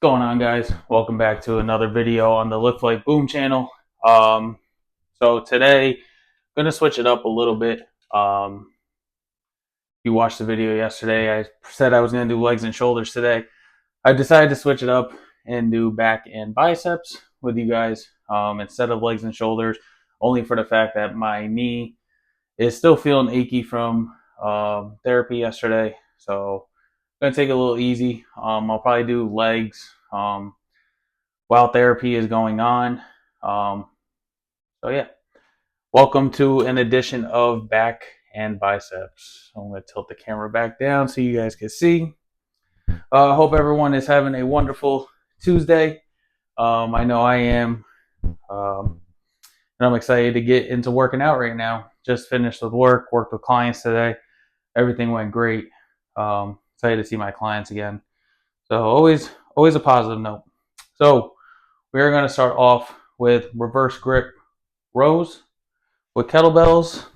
Going on, guys? Welcome back to another video on the Lift Like Boom channel. So today I'm gonna switch it up a little bit. You watched the video yesterday. I said I was gonna do legs and shoulders today. I decided to switch it up and do back and biceps with you guys instead of legs and shoulders, only for the fact that my knee is still feeling achy from therapy yesterday. So I'm gonna take it a little easy. I'll probably do legs while therapy is going on. Um, so yeah, welcome to an edition of back and biceps. I'm gonna tilt the camera back down so you guys can see. Hope everyone is having a wonderful Tuesday. I know I am, and I'm excited to get into working out right now. Just finished with work, worked with clients today. Everything went great. Excited to see my clients again. So always a positive note. So we're going to start off with reverse grip rows with kettlebells.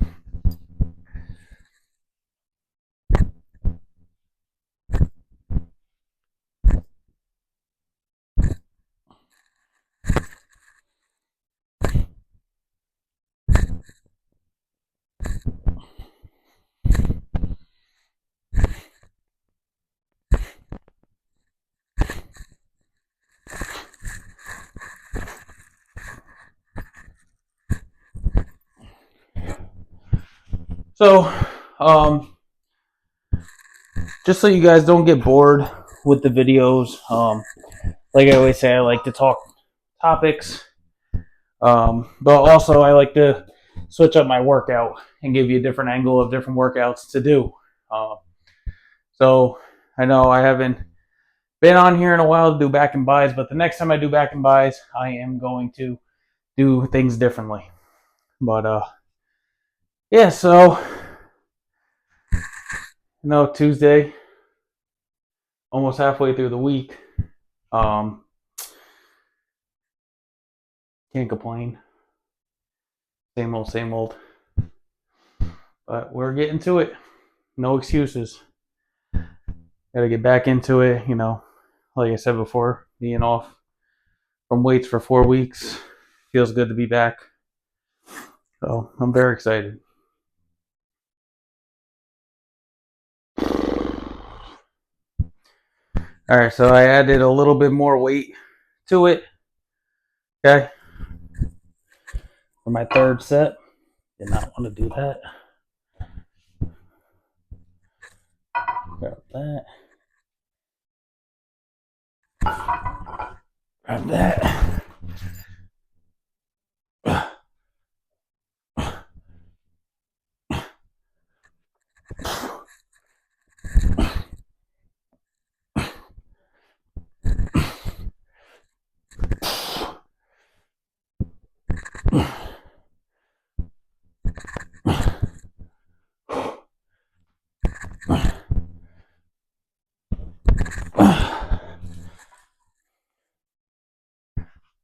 So, just so you guys don't get bored with the videos, like I always say, I like to talk topics, but also I like to switch up my workout and give you a different angle of different workouts to do. So I know I haven't been on here in a while to do back and buys, but the next time I do back and buys, I am going to do things differently. But yeah, so Tuesday, almost halfway through the week. Can't complain. Same old, same old. But we're getting to it. No excuses. Got to get back into it. Like I said before, being off from weights for 4 weeks feels good to be back. So I'm very excited. All right, so I added a little bit more weight to it. Okay. For my third set. Did not want to do that. Grab that. Grab that.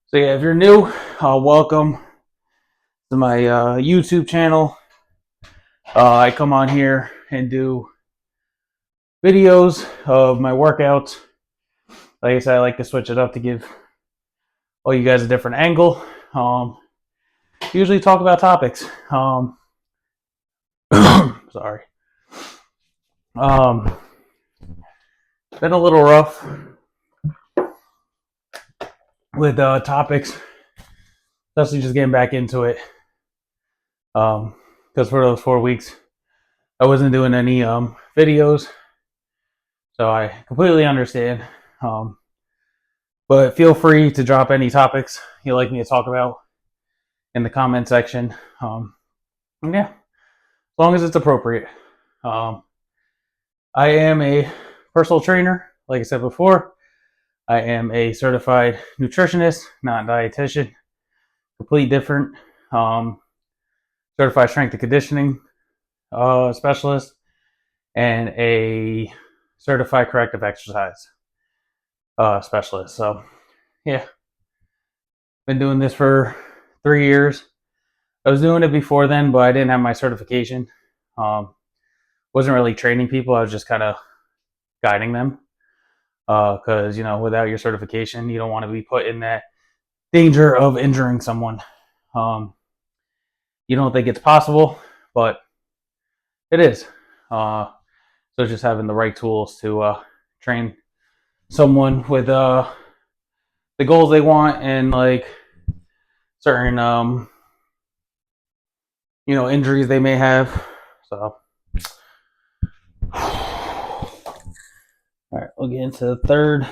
So yeah, if you're new, welcome to my YouTube channel. I come on here and do videos of my workouts. Like I said, I like to switch it up to give all you guys a different angle. Usually talk about topics. Sorry. Been a little rough with topics, especially just getting back into it. Because for those 4 weeks, I wasn't doing any videos, so I completely understand. But feel free to drop any topics you'd like me to talk about in the comment section. Yeah, as long as it's appropriate. I am a personal trainer, like I said before. I am a certified nutritionist, not dietitian. Complete different. Certified strength and conditioning specialist, and a certified corrective exercise specialist. So, yeah, been doing this for 3 years. I was doing it before then, but I didn't have my certification. Wasn't really training people. I was just kind of guiding them. because without your certification, you don't want to be put in that danger of injuring someone. You don't think it's possible, but it is. So just having the right tools to train someone with the goals they want and like certain injuries they may have. So all right, we'll get into the third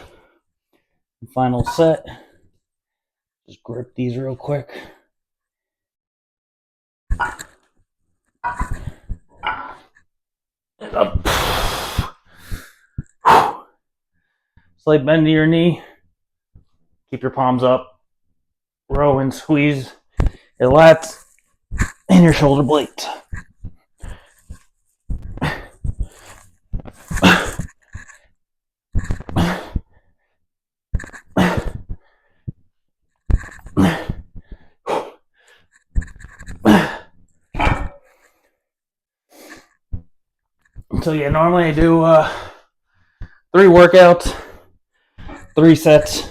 and final set. Just grip these real quick. Up. Slight bend to your knee. Keep your palms up. Row and squeeze your lats and your shoulder blades. So yeah, normally I do 3 workouts, 3 sets,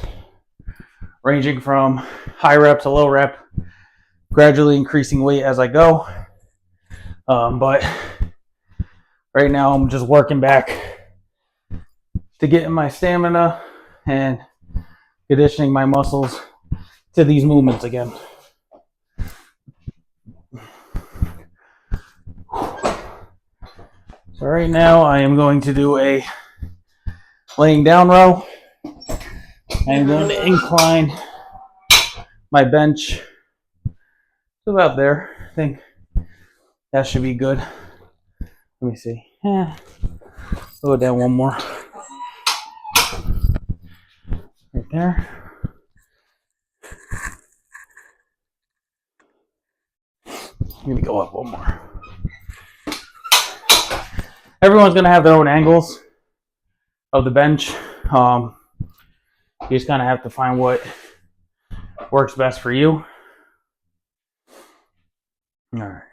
ranging from high rep to low rep, gradually increasing weight as I go. But right now I'm just working back to get my stamina and conditioning my muscles to these movements again. So right now I am going to do a laying down row. I'm going to incline my bench to about there. I think that should be good. Let me see. Go down one more. Right there. Let me go up one more. Everyone's going to have their own angles of the bench. You just kind of have to find what works best for you. All right.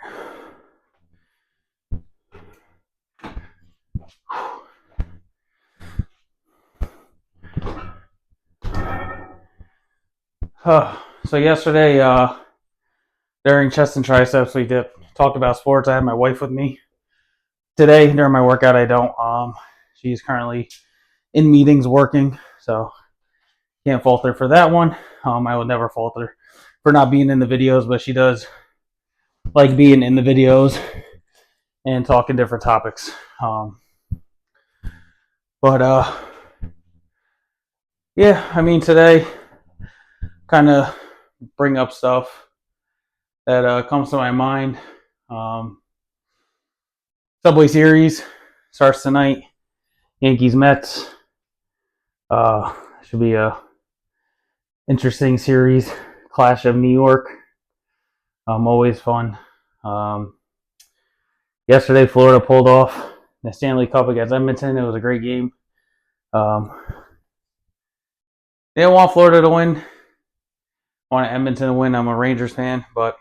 So yesterday, during chest and triceps, we talked about sports. I had my wife with me. Today, during my workout, I don't. She's currently in meetings working, so can't fault her for that one. I would never fault her for not being in the videos, but she does like being in the videos and talking different topics. Yeah, I mean, today kind of bring up stuff that comes to my mind. Subway Series starts tonight. Yankees Mets. Should be a interesting series. Clash of New York. Always fun. Yesterday, Florida pulled off the Stanley Cup against Edmonton. It was a great game. They didn't want Florida to win. Wanted Edmonton to win. I'm a Rangers fan, but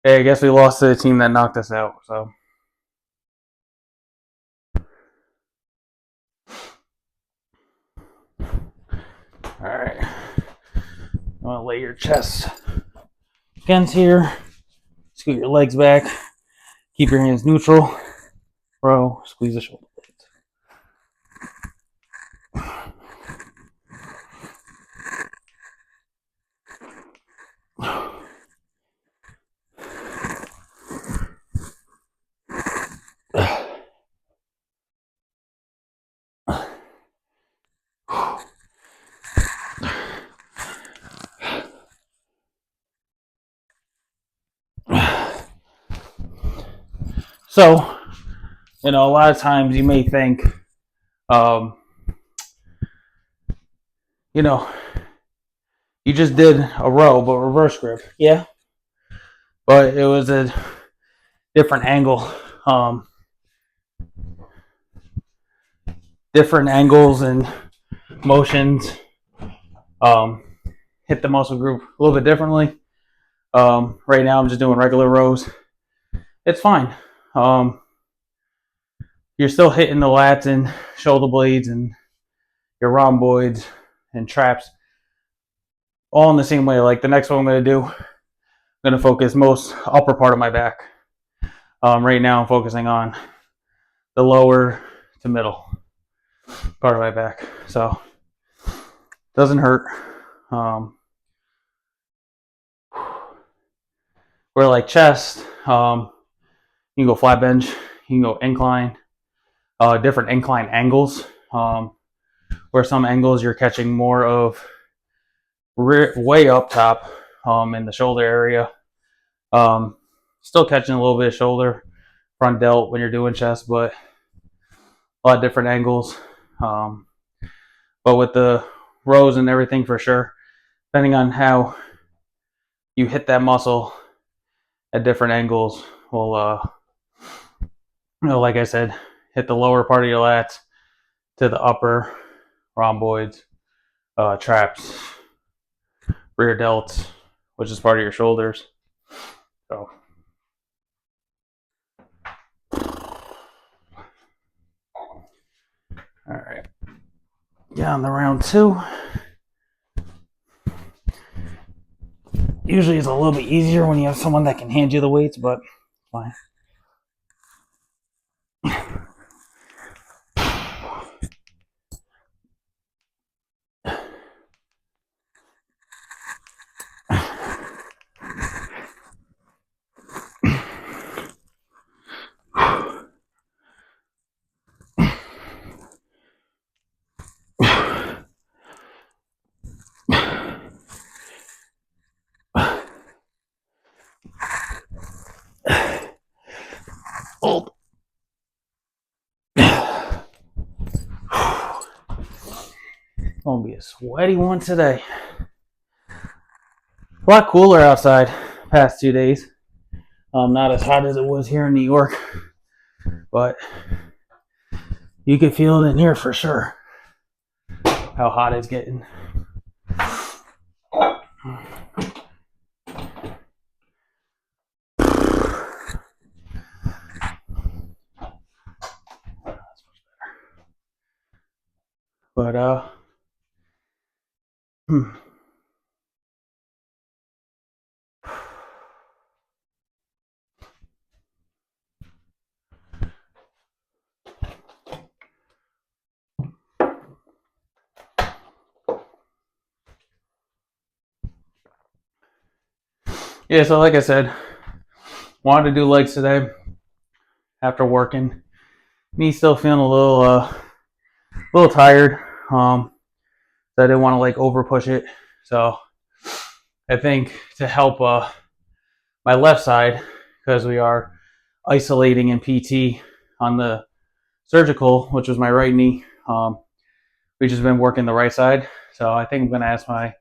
hey, I guess we lost to the team that knocked us out. So. All right. You want to lay your chest against here. Scoot your legs back. Keep your hands neutral. Row. Squeeze the shoulder blades. So, a lot of times you may think, you just did a row, but reverse grip. Yeah. But it was a different angle. Different angles and motions hit the muscle group a little bit differently. Right now I'm just doing regular rows. It's fine. You're still hitting the lats and shoulder blades and your rhomboids and traps all in the same way. Like the next one I'm going to do, I'm going to focus most upper part of my back. Right now I'm focusing on the lower to middle part of my back. So doesn't hurt. Where like chest, you can go flat bench, you can go incline, different incline angles. Where some angles you're catching more of way up top in the shoulder area. Still catching a little bit of shoulder, front delt when you're doing chest, but a lot of different angles. But with the rows and everything for sure, depending on how you hit that muscle at different angles, will, like I said, hit the lower part of your lats to the upper rhomboids, traps, rear delts, which is part of your shoulders. So, all right, yeah, on the round 2. Usually it's a little bit easier when you have someone that can hand you the weights, but fine. Oh. Gonna be a sweaty one today. A lot cooler outside past 2 days. Not as hot as it was here in New York, but you can feel it in here for sure. How hot it's getting. But yeah, so like I said, wanted to do legs today after working. Me still feeling a little tired. So I didn't want to like over push it. So I think to help my left side, because we are isolating in PT on the surgical, which was my right knee. We've just been working the right side. So I think I'm going to ask my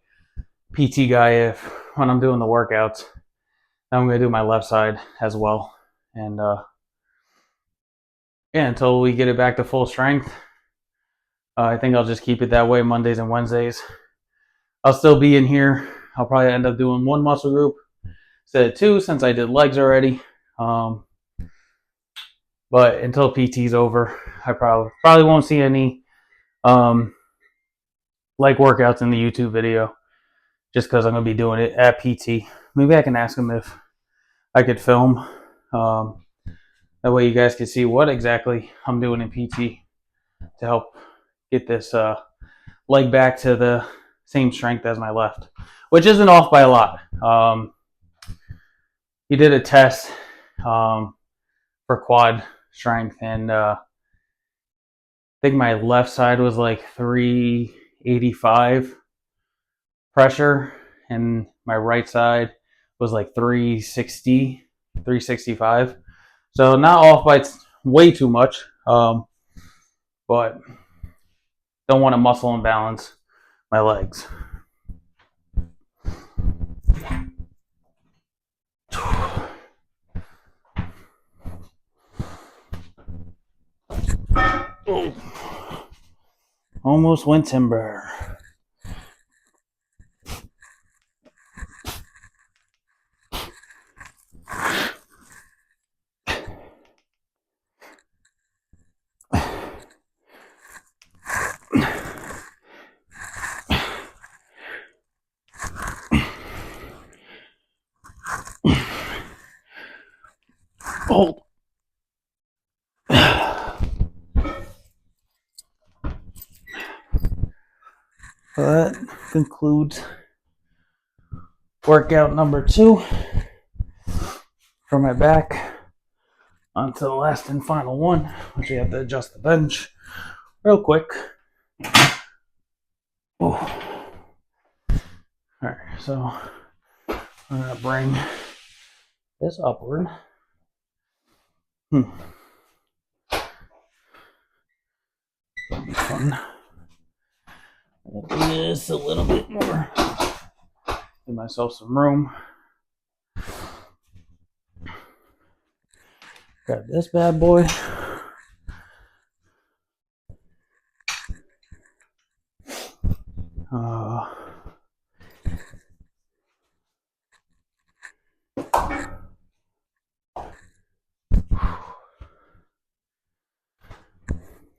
PT guy if when I'm doing the workouts, I'm going to do my left side as well. And yeah, until we get it back to full strength, I think I'll just keep it that way Mondays and Wednesdays. I'll still be in here. I'll probably end up doing 1 muscle group instead of 2 since I did legs already. But until PT's over, I probably won't see any leg workouts in the YouTube video just because I'm going to be doing it at PT. Maybe I can ask him if I could film. That way you guys can see what exactly I'm doing in PT to help get this leg back to the same strength as my left, which isn't off by a lot. He did a test for quad strength, and I think my left side was like 385 pressure, and my right side was like 360, 365. So not off by way too much, but don't want to muscle imbalance my legs. Oh. Almost went timber. Hold. That concludes workout number 2 for my back. On to the last and final one, which we have to adjust the bench real quick. Oh. Alright, so I'm going to bring this upward. That'll be fun. I'll do this a little bit more. Give myself some room. Grab this bad boy.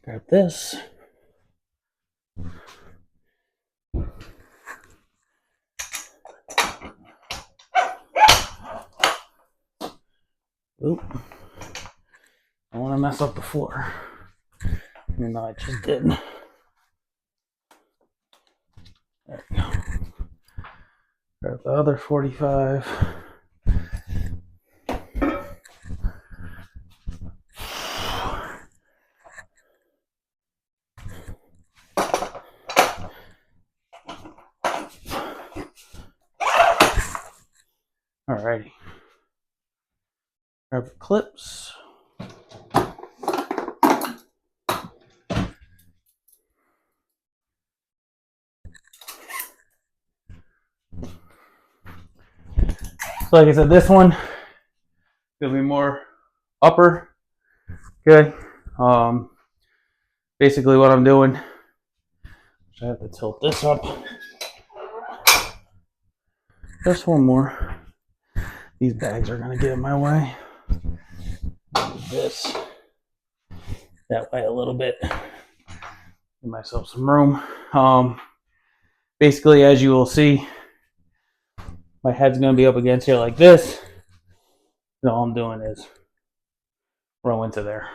Grab this. Oop. I don't want to mess up the floor. Even though I just did. There we go. Grab the other 45. Alrighty. Grab the clips. So like I said, this one will be more upper. Okay. Basically what I'm doing, I have to tilt this up. Just one more. These bags are gonna get in my way. Move this that way a little bit. Give myself some room. Basically, as you will see, my head's gonna be up against here like this. And all I'm doing is row into there.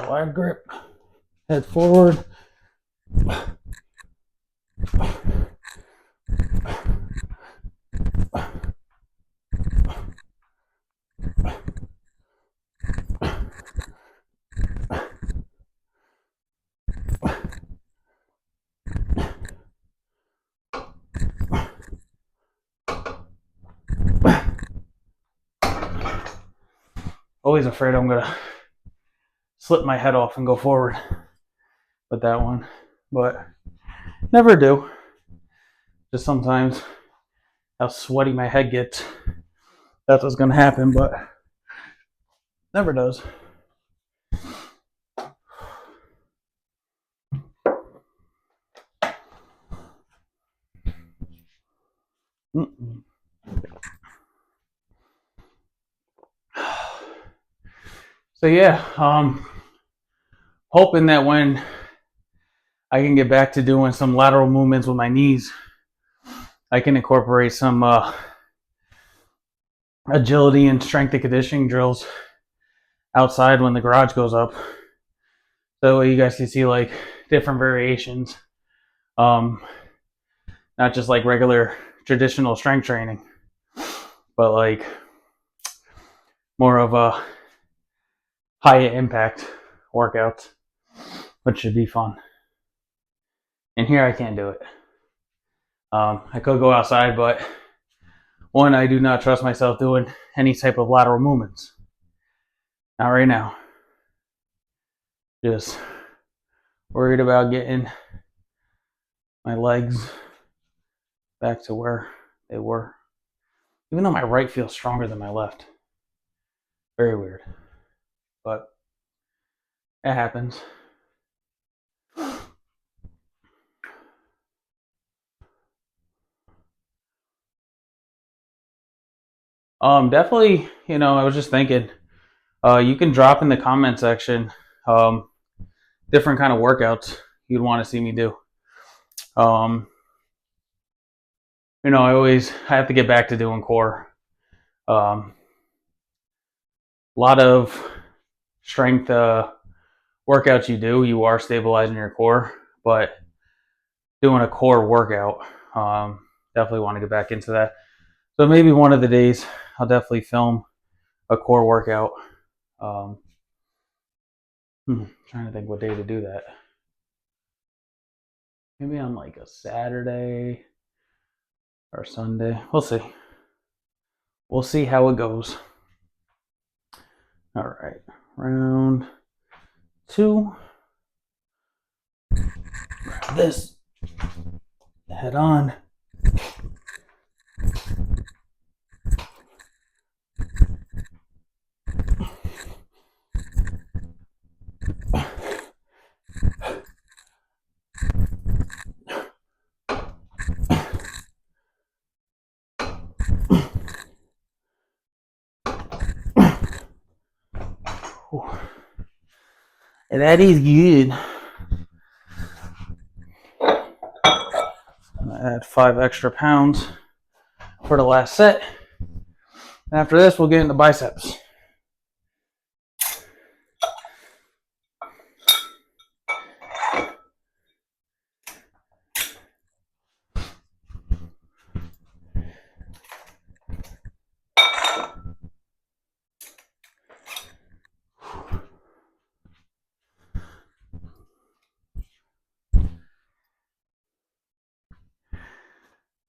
Wide grip, head forward. Always afraid I'm gonna slip my head off and go forward with that one, but never do. Just sometimes how sweaty my head gets, that's what's gonna happen, but never does. So yeah, hoping that when I can get back to doing some lateral movements with my knees, I can incorporate some agility and strength and conditioning drills outside when the garage goes up. That way you guys can see like different variations. Not just like regular traditional strength training, but like more of a high impact workout, which should be fun. And here I can't do it. I could go outside, but one, I do not trust myself doing any type of lateral movements. Not right now. Just worried about getting my legs back to where they were. Even though my right feels stronger than my left. Very weird. But it happens. Definitely, I was just thinking, you can drop in the comment section um, different kind of workouts you'd want to see me do. Um, I have to get back to doing core. A lot of strength workouts you are stabilizing your core, but doing a core workout, definitely want to get back into that. So maybe one of the days I'll definitely film a core workout. Um, Trying to think what day to do that. Maybe on like a Saturday or Sunday. We'll see. We'll see how it goes. All right, round 2. Grab this. Head on. And that is good. I add 5 extra pounds for the last set. And after this, we'll get into biceps.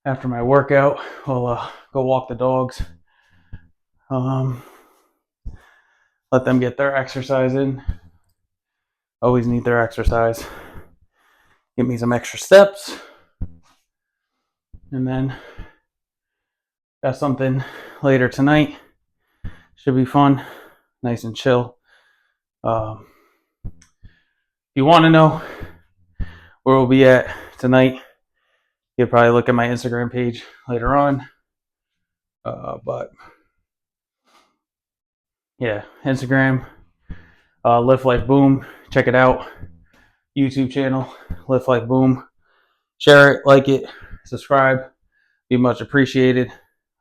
After my workout, I'll go walk the dogs. Let them get their exercise in. Always need their exercise. Get me some extra steps. And then got something later tonight. Should be fun. Nice and chill. If you want to know where we'll be at tonight, you'll probably look at my Instagram page later on. But yeah, Instagram, Lift Life Boom. Check it out. YouTube channel, Lift Life Boom. Share it, like it, subscribe. Be much appreciated.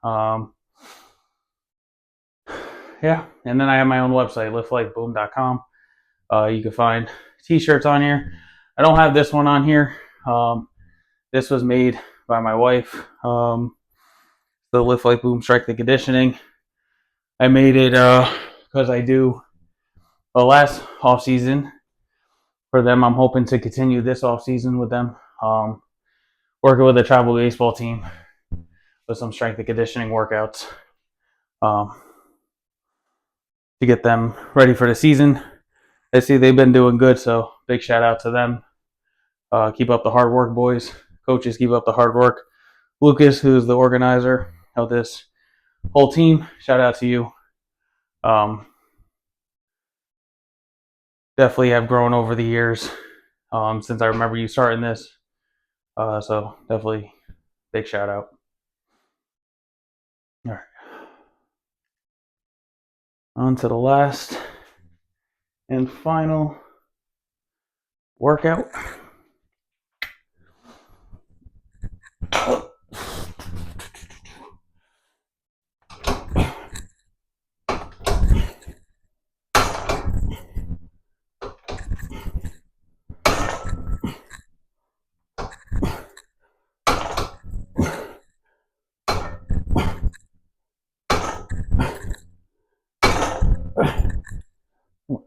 Yeah, and then I have my own website, liftlifeboom.com. You can find t-shirts on here. I don't have this one on here. This was made by my wife. The Lift Life Boom Strength and Conditioning. I made it because I do the last off season for them. I'm hoping to continue this off season with them. Working with a travel baseball team with some strength and conditioning workouts to get them ready for the season. I see they've been doing good, so big shout out to them. Keep up the hard work, boys. Coaches, keep up the hard work. Lucas, who's the organizer of this whole team, shout out to you. Definitely have grown over the years since I remember you starting this. So definitely big shout out. All right. On to the last and final workout.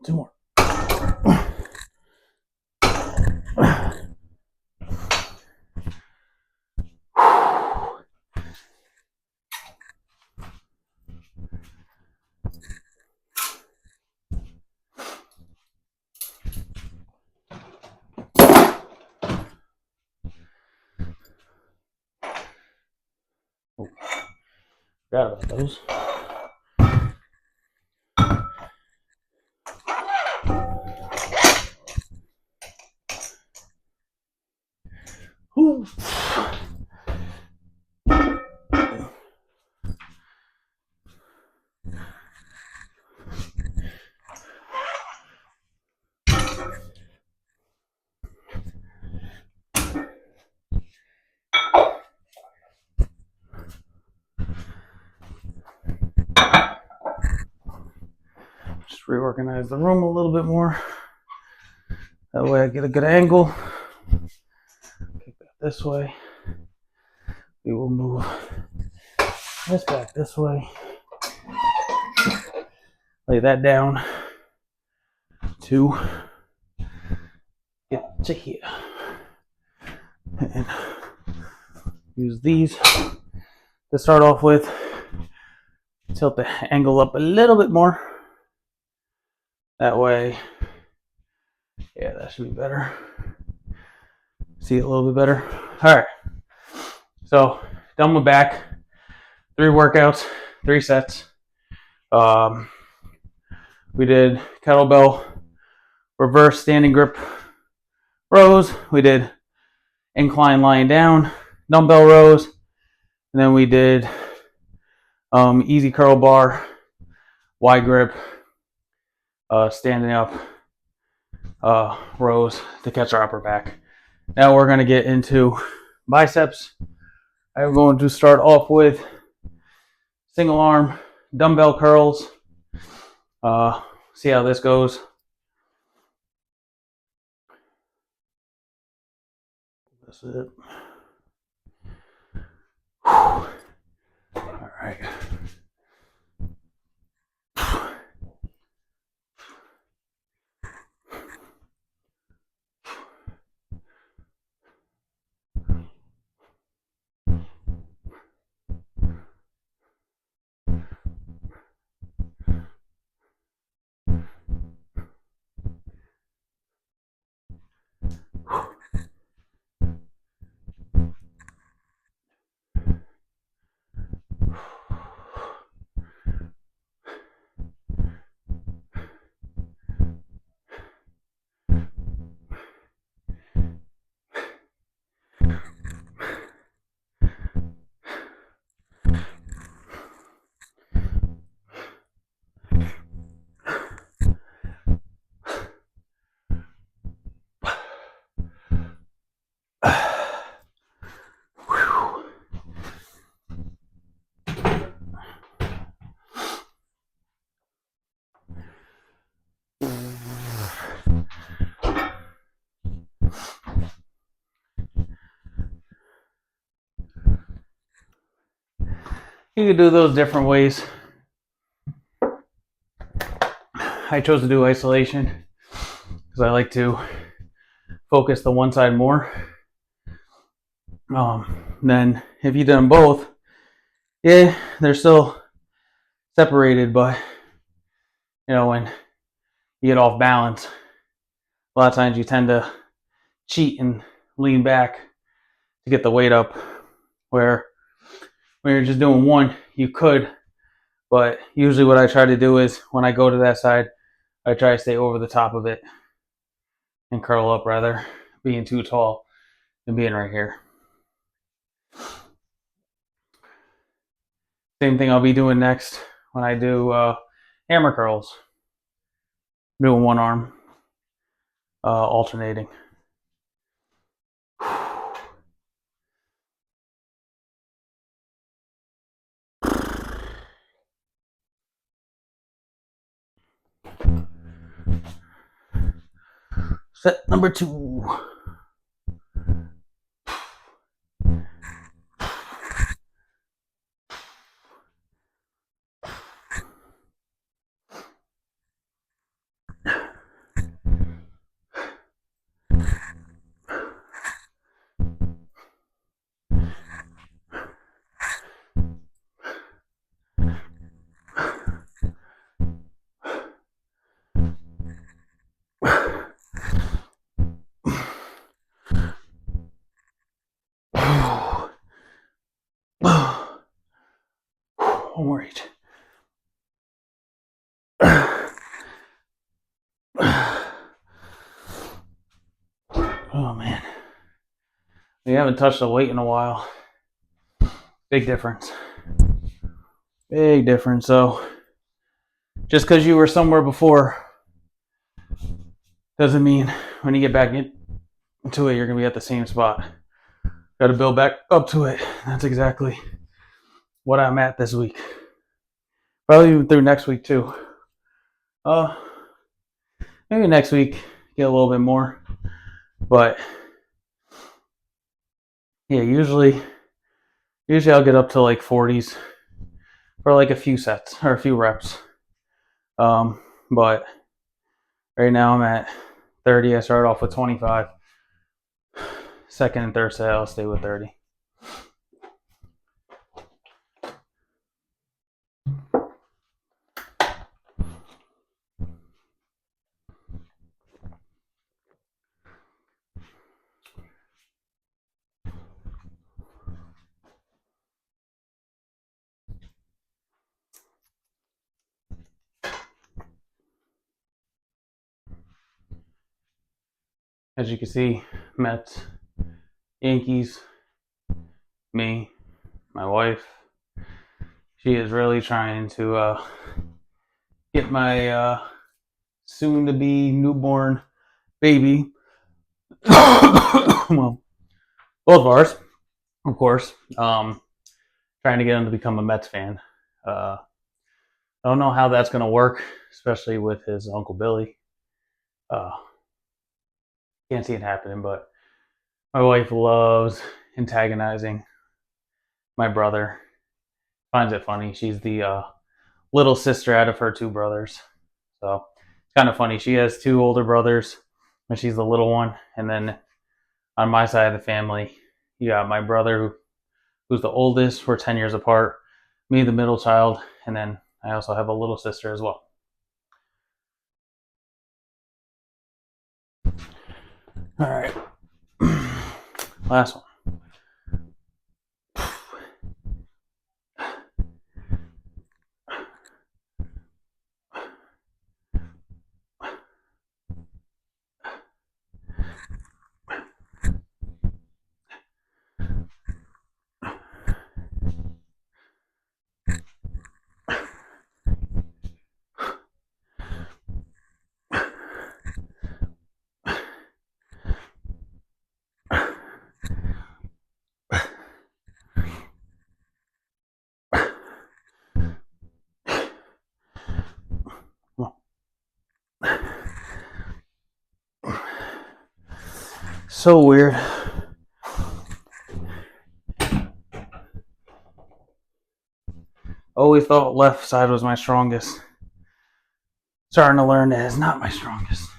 Two more. Oh, forgot about those. Ooh. Just reorganize the room a little bit more. That way I get a good angle. Kick that this way. We will move this back this way. Lay that down to get to here. And use these to start off with. Tilt the angle up a little bit more. That way, yeah, that should be better. See it a little bit better. All right. So done with back. 3 workouts, 3 sets. We did kettlebell reverse standing grip rows. We did incline lying down dumbbell rows, and then we did easy curl bar, wide grip, standing up rows to catch our upper back. Now we're going to get into biceps. I'm going to start off with single arm dumbbell curls. See how this goes. That's it. All right. You can do those different ways. I chose to do isolation because I like to focus the one side more. Then if you did them both, yeah, they're still separated, but you know, when you get off balance, a lot of times you tend to cheat and lean back to get the weight up, where when you're just doing one, you could, but usually what I try to do is when I go to that side, I try to stay over the top of it and curl up rather being too tall than being right here. Same thing I'll be doing next when I do hammer curls. I'm doing one arm, alternating. Set number 2. One more each. Oh man, we haven't touched the weight in a while. Big difference. Big difference. So just because you were somewhere before doesn't mean when you get back into it, you're going to be at the same spot. Got to build back up to it. That's exactly what I'm at this week. Probably even through next week too. Uh, maybe next week get a little bit more, but yeah, usually I'll get up to like 40s for like a few sets or a few reps. But right now I'm at 30. I started off with 25. Second and third set, I'll stay with 30. As you can see, Mets, Yankees, me, my wife. She is really trying to get my soon-to-be newborn baby. Well, both of ours, of course. Trying to get him to become a Mets fan. I don't know how that's going to work, especially with his Uncle Billy. Uh, can't see it happening, but my wife loves antagonizing my brother. Finds it funny. She's the little sister out of her two brothers. So it's kind of funny. She has two older brothers, and she's the little one. And then on my side of the family, you got my brother, who's the oldest. We're 10 years apart. Me, the middle child. And then I also have a little sister as well. All right. Last one. So weird. Always thought left side was my strongest. Starting to learn that it's not my strongest.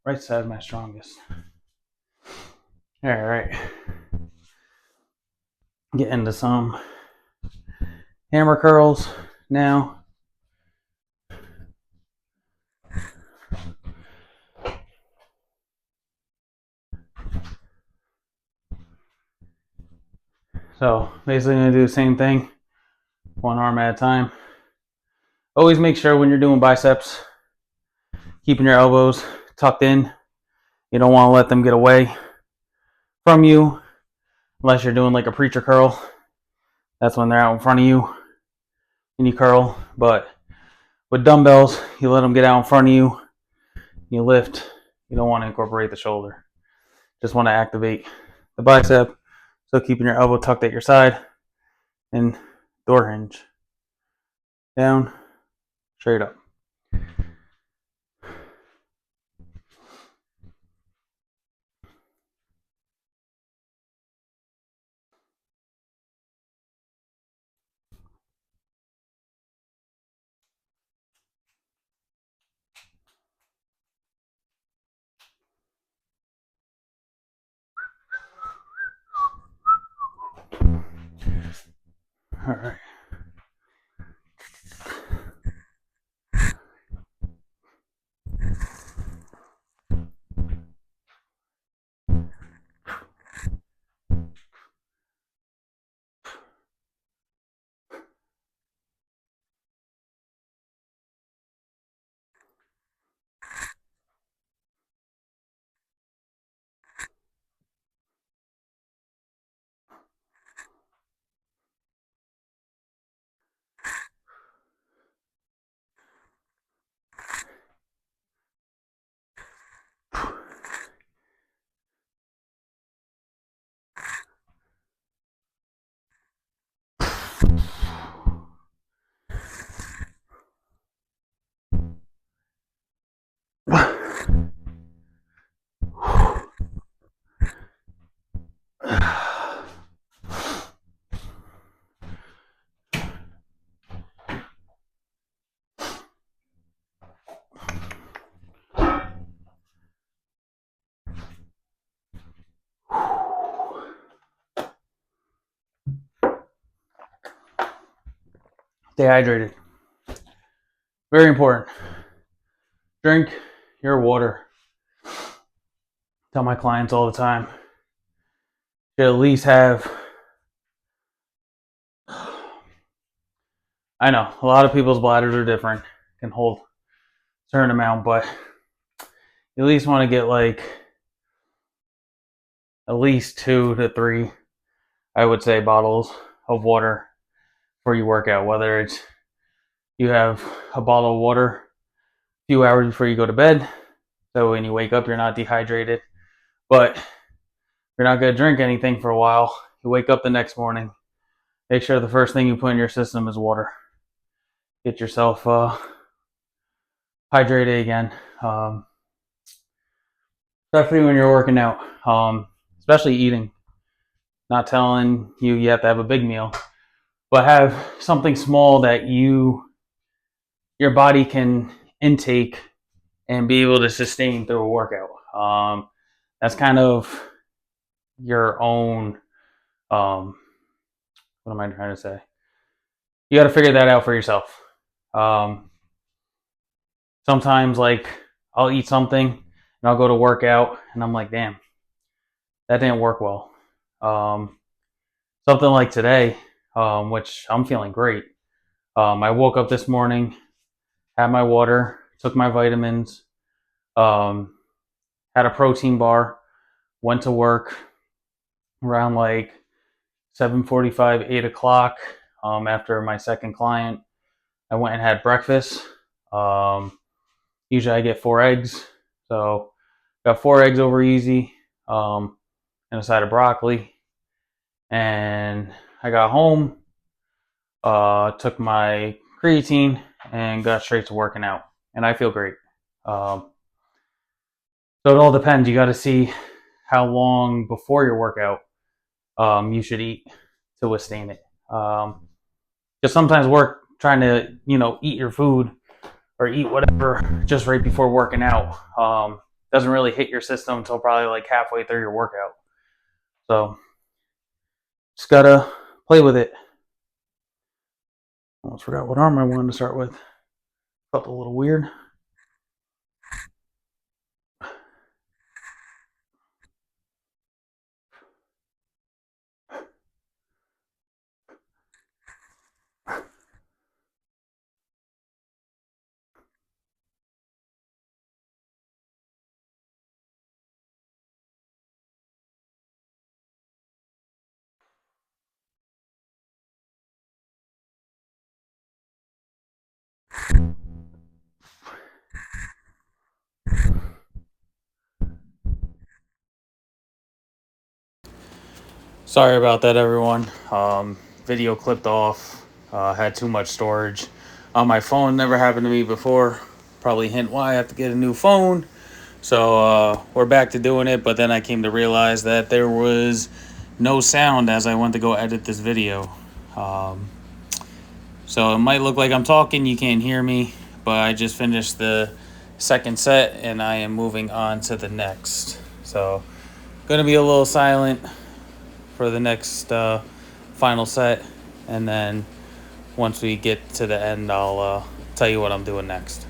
Right side my strongest. All right. Get into some hammer curls now. So basically, I'm gonna do the same thing, one arm at a time. Always make sure when you're doing biceps, keeping your elbows tucked in. You don't want to let them get away from you unless you're doing like a preacher curl. That's when they're out in front of you and you curl. But with dumbbells, you let them get out in front of you. You lift. You don't want to incorporate the shoulder. Just want to activate the bicep. So keeping your elbow tucked at your side and door hinge. Down, straight up. All right. Stay hydrated. Very important. Drink your water. Tell my clients all the time. You at least have, I know, a lot of people's bladders are different, can hold a certain amount, but you at least want to get like at least 2 to 3, I would say, bottles of water before you work out. Whether it's you have a bottle of water a few hours before you go to bed, so when you wake up you're not dehydrated. But if you're not going to drink anything for a while, you wake up the next morning, make sure the first thing you put in your system is water. Get yourself hydrated again, especially when you're working out, especially eating. Not telling you have to have a big meal, but have something small that your body can intake and be able to sustain through a workout. That's kind of your own. What am I trying to say? You got to figure that out for yourself. Um, Sometimes, like, I'll eat something and I'll go to work out, and I'm like, damn, that didn't work well. Something like today, which I'm feeling great. I woke up this morning, had my water, took my vitamins, um, had a protein bar, went to work around like 7:45, 8 o'clock. After my second client, I went and had breakfast. Usually I get 4 eggs, so got 4 eggs over easy, and a side of broccoli. And I got home, took my creatine, and got straight to working out. And I feel great. So it all depends. You got to see how long before your workout you should eat to withstand it. Because sometimes work trying to eat your food or eat whatever just right before working out doesn't really hit your system until probably like halfway through your workout. So just gotta play with it. Almost forgot what arm I wanted to start with. Felt a little weird. Sorry about that, everyone. Video clipped off. Had too much storage on my phone. Never happened to me before. Probably hint why I have to get a new phone. So we're back to doing it. But then I came to realize that there was no sound as I went to go edit this video. Um, so it might look like I'm talking. You can't hear me. But I just finished the second set and I am moving on to the next. So going to be a little silent for the next final set, and then once we get to the end, I'll tell you what I'm doing next.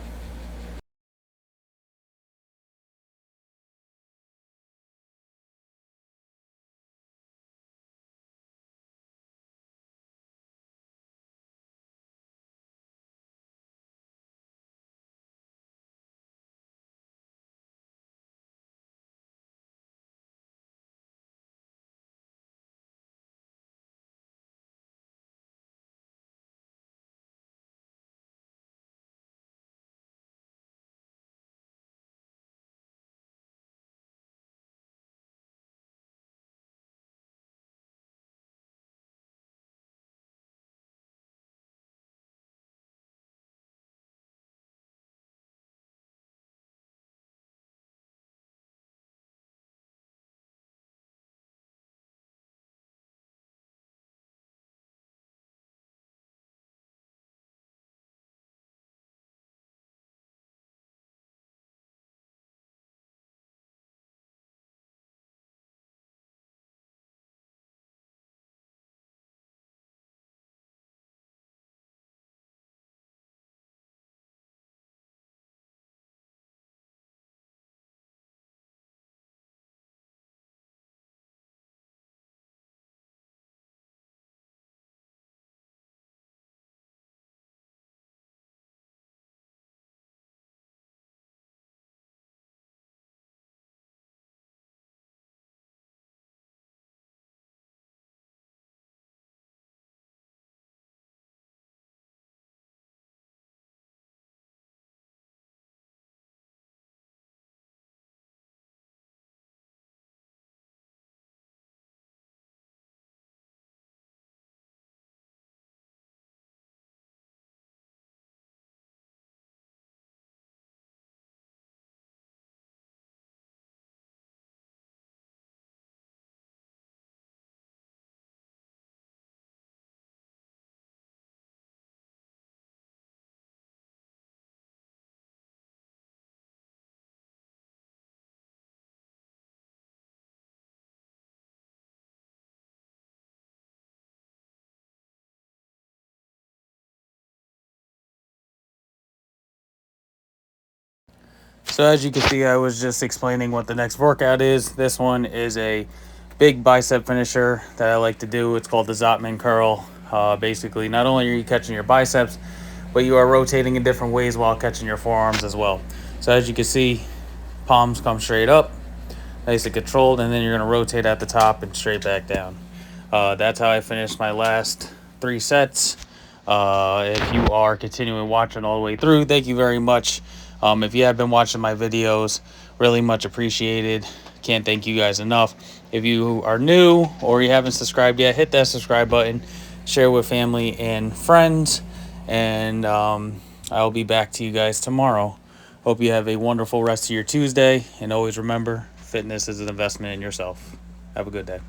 So as you can see, I was just explaining what the next workout is. This one is a big bicep finisher that I like to do. It's called the Zotman curl. Basically, not only are you catching your biceps, but you are rotating in different ways while catching your forearms as well. So as you can see, palms come straight up, nice and controlled, and then you're going to rotate at the top and straight back down. That's how I finished my last 3 sets. If you are continuing watching all the way through, thank you very much. If you have been watching my videos, really much appreciated. Can't thank you guys enough. If you are new or you haven't subscribed yet, hit that subscribe button, share with family and friends, and I'll be back to you guys tomorrow. Hope you have a wonderful rest of your Tuesday, and always remember, fitness is an investment in yourself. Have a good day.